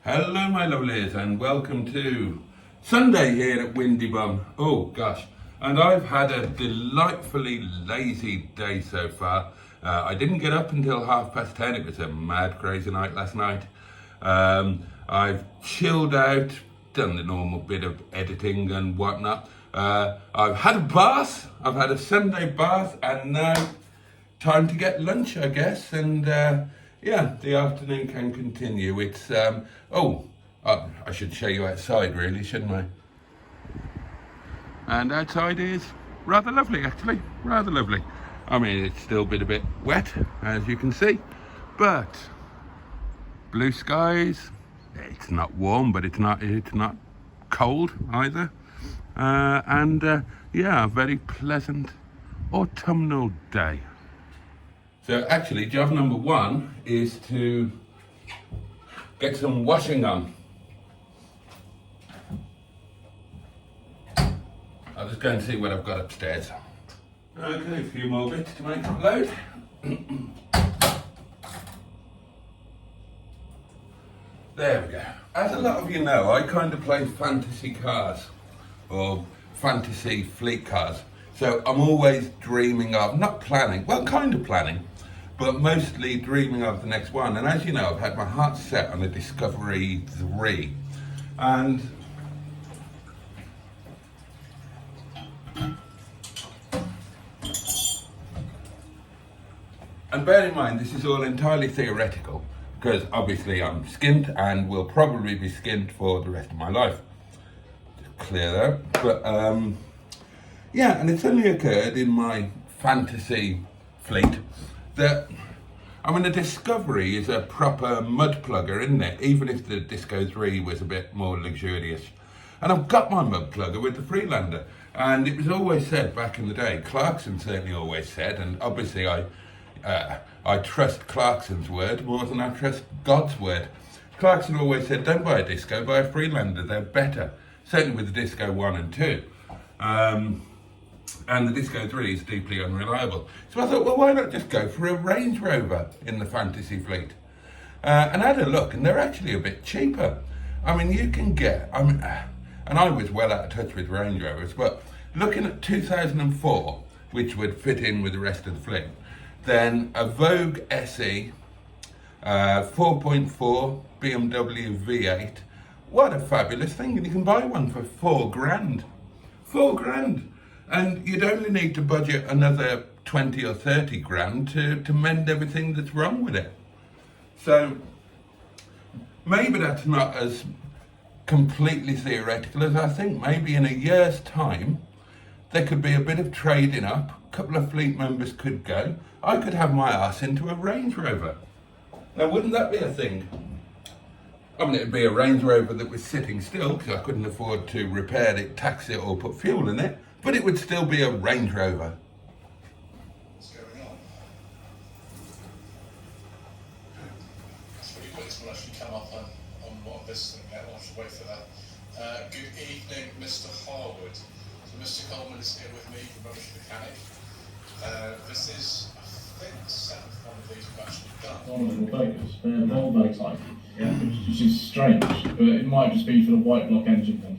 Hello my lovelies and welcome to Sunday here at Windy Bum. Oh gosh, and I've had a delightfully lazy day so far. I didn't get up until 10:30. It was a mad crazy night last night. I've chilled out, done the normal bit of editing and whatnot. I've had a bath, I've had a Sunday bath, and now time to get lunch, I guess, and yeah, the afternoon can continue. It's I should show you outside, really, shouldn't I? And outside is rather lovely, actually, rather lovely. I mean, it's still been a bit wet, as you can see, but blue skies. It's not warm, but it's not cold either, yeah, a very pleasant autumnal day. So actually, job number one is to get some washing on. I'll just go and see what I've got upstairs. Okay, a few more bits to make it load. There we go. As a lot of you know, I kind of play fantasy cars, or fantasy fleet cars. So I'm always dreaming of, not planning, well kind of planning, but mostly dreaming of the next one. And as you know, I've had my heart set on a Discovery 3. And bear in mind, this is all entirely theoretical, because obviously I'm skint and will probably be skint for the rest of my life. Just clear that. But yeah, and it's only occurred in my fantasy fleet that, I mean, the Discovery is a proper mud plugger, isn't it? Even if the Disco 3 was a bit more luxurious. And I've got my mud plugger with the Freelander. And it was always said back in the day, Clarkson certainly always said, and obviously I trust Clarkson's word more than I trust God's word. Clarkson always said, don't buy a Disco, buy a Freelander, they're better. Certainly with the Disco 1 and 2. And the Disco 3 is deeply unreliable. So I thought, well, why not just go for a Range Rover in the fantasy fleet? And I had a look, and they're actually a bit cheaper. I mean, you can get, and I was well out of touch with Range Rovers, but looking at 2004, which would fit in with the rest of the fleet, then a Vogue SE, 4.4 BMW V8, what a fabulous thing. And you can buy one for £4,000. £4,000. And you'd only need to budget another 20 or 30 grand to mend everything that's wrong with it. So maybe that's not as completely theoretical as I think. Maybe in a year's time, there could be a bit of trading up. A couple of fleet members could go. I could have my arse into a Range Rover. Now, wouldn't that be a thing? I mean, it'd be a Range Rover that was sitting still, because I couldn't afford to repair it, tax it, or put fuel in it. But it would still be a Range Rover. What's going on? That's really quick. We'll actually come up on what this thing now. I'll have to wait for that. Good evening, Mr. Harwood. So Mr. Coleman is here with me, the rubbish mechanic. This is, I think, the seventh one of these we've actually done. One of the Vegas, the Volvo type, which is strange, but it might just be for the white block engine thing.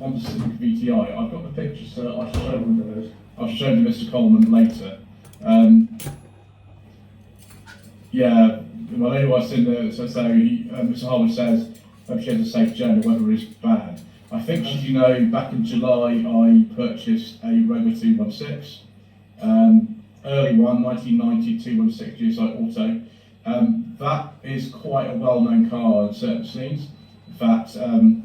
On the Civic VTI, I've got the pictures, so I shall show them to Mr. Coleman later. Yeah, well, anyway, I've seen Mr. Harwood says she has a safe journey, weather is bad. I think, as you know, back in July, I purchased a Rover 216, early one, 1990 216 GSI Auto. That is quite a well-known car in certain scenes. In fact, a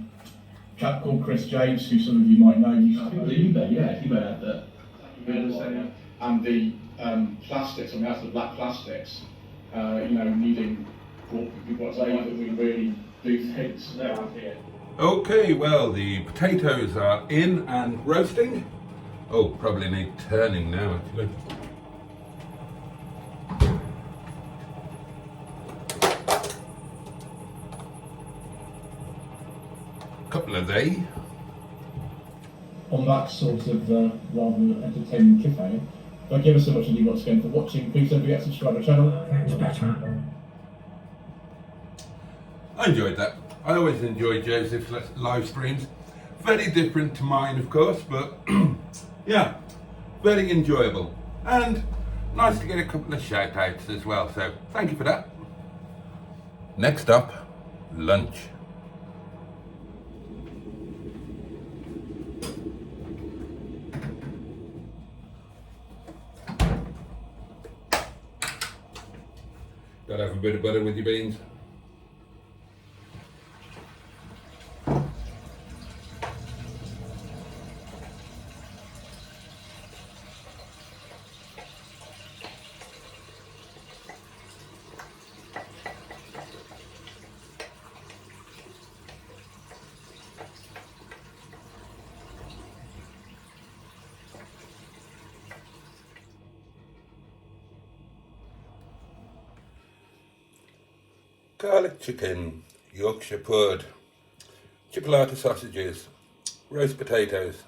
chap called Chris James, who some of you might know, used to be the eBay advert. And the plastics on the outside, black plastics, needing people to say that we really do things. Okay, well, the potatoes are in and roasting. Oh, probably need turning now, actually. Couple of they. On that sort of rather entertaining cliffhanger, thank you ever so much indeed once again for watching. Please don't forget to subscribe to the channel. I enjoyed that. I always enjoy Joseph's live streams. Very different to mine, of course, but yeah, very enjoyable. And nice to get a couple of shout outs as well, so thank you for that. Next up, lunch. Gotta have a bit of butter with your beans. Garlic chicken, Yorkshire pud, chipolata sausages, roast potatoes,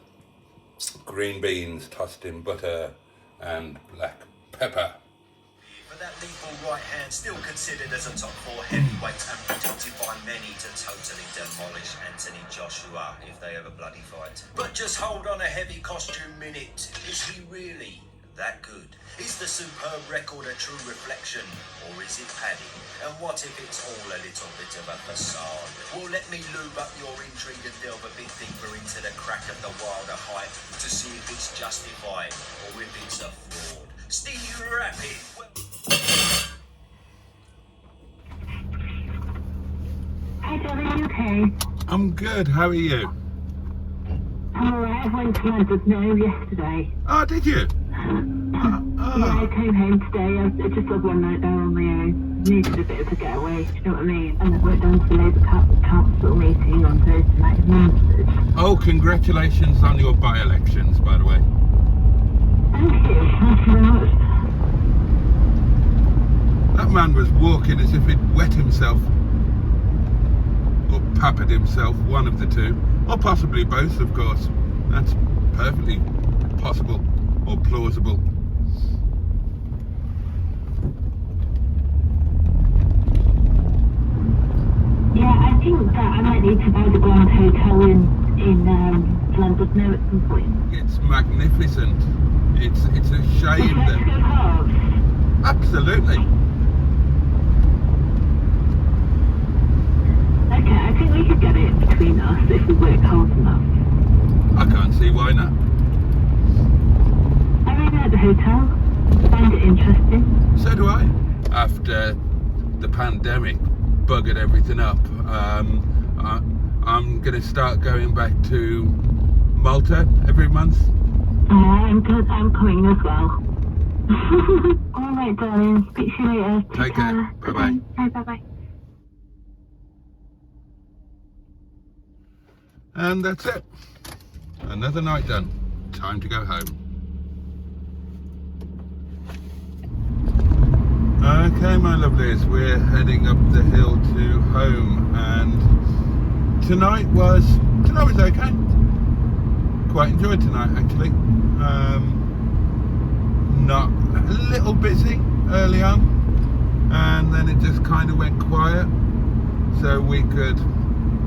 green beans tossed in butter, and black pepper. But that lethal right hand still considered as a top 4 heavyweight and predicted by many to totally demolish Anthony Joshua if they ever bloody fight. But just hold on a heavy costume minute. Is he really that good? Is the superb record a true reflection, or is it padding? And what if it's all a little bit of a facade? Well, let me lube up your intrigue and delve a bit deeper into the crack of the wilder hype to see if it's justified or if it's a fraud. Steve Rapid. Hi, Johnny, you okay? I'm good, how are you? I'm alright, I went to London Snow yesterday. Oh, did you? Yeah, I came home today. I just had one night there on my own. Needed a bit of a getaway, do you know what I mean? And I went down to the Labour Council meeting on Thursday night in Mansford. Oh, congratulations on your by-elections, by the way. Thank you very much. That man was walking as if he'd wet himself. Or peppered himself, one of the two. Or possibly both, of course. That's perfectly possible or plausible. Yeah, I think that I might need to buy the Grand Hotel in London Snow at some point. It's magnificent. It's a shame Let's that... go halves. Absolutely. Okay, I think we could get it between us if we work hard enough. I can't see why not. I really like the hotel. Find it interesting. So do I. After the pandemic buggered everything up, I'm going to start going back to Malta every month. I'm good. I'm coming as well. All right, darling. Speak to you later. Take care. Bye-bye. Bye. Bye. And that's it. Another night done. Time to go home. Okay, my lovelies, we're heading up the hill to home, and tonight was okay. Quite enjoyed tonight, actually. Not a little busy early on, and then it just kind of went quiet, so we could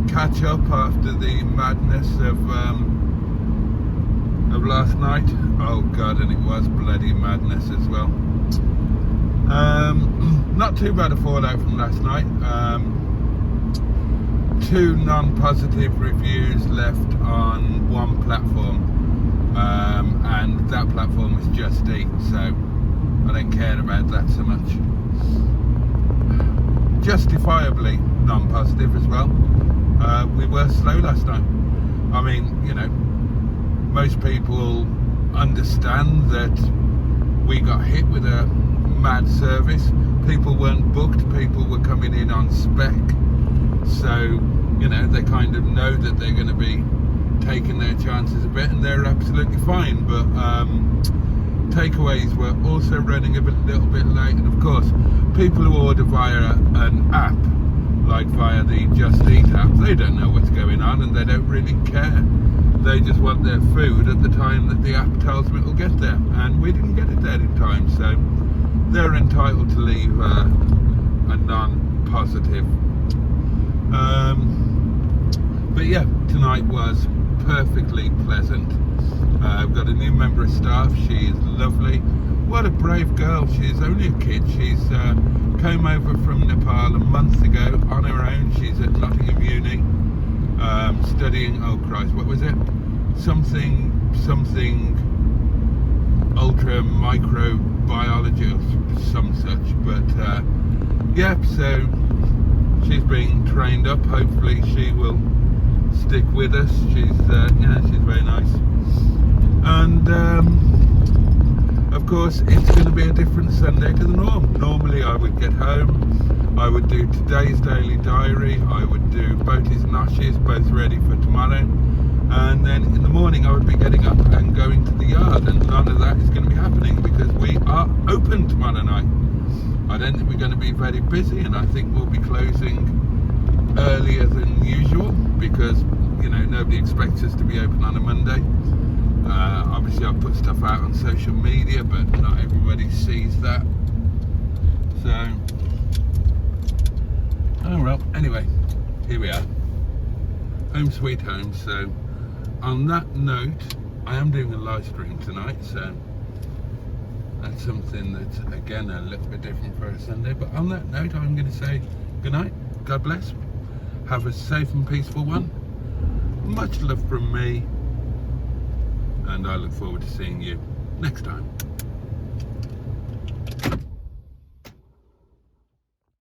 catch up after the madness of last night. Oh God, and it was bloody madness as well. Not too bad a fallout from last night. 2 non-positive reviews left on one platform, and that platform was Just Eat, so I don't care about that so much. Justifiably non-positive as well. We were slow last night. I mean, you know, most people understand that we got hit with a mad service. People weren't booked, people were coming in on spec, so you know, they kind of know that they're going to be taking their chances a bit, and they're absolutely fine. But takeaways were also running a little bit late, and of course people who order via an app, like via the Just Eat app, they don't know what's going on and they don't really care. They just want their food at the time that the app tells them it'll get there, and we didn't get it there in time, so they're entitled to leave a non-positive. yeah, tonight was perfectly pleasant. I've got a new member of staff. She is lovely. What a brave girl. She's only a kid. She's came over from Nepal a month ago on her own. She's at Nottingham Uni, studying, oh Christ, what was it? Something ultra microbiology or some such. But yeah, so she's being trained up. Hopefully she will stick with us. She's yeah, she's very nice. And of course it's going to be a different Sunday to the norm. Normally I would get home, I would do today's daily diary, I would do Boaty's noshes, both ready for tomorrow, and then in the morning I would be getting up and going to the yard, and none of that is going to be happening because we are open tomorrow night. I don't think we're going to be very busy, and I think we'll be closing earlier than usual because, you know, nobody expects us to be open on a Monday. Obviously I'll put stuff out on social media, but not everybody sees that. So, oh well, anyway, here we are. Home sweet home. So, on that note, I am doing a live stream tonight, so that's something that's, again, a little bit different for a Sunday. But on that note, I'm going to say good night, God bless, have a safe and peaceful one, much love from me, and I look forward to seeing you next time.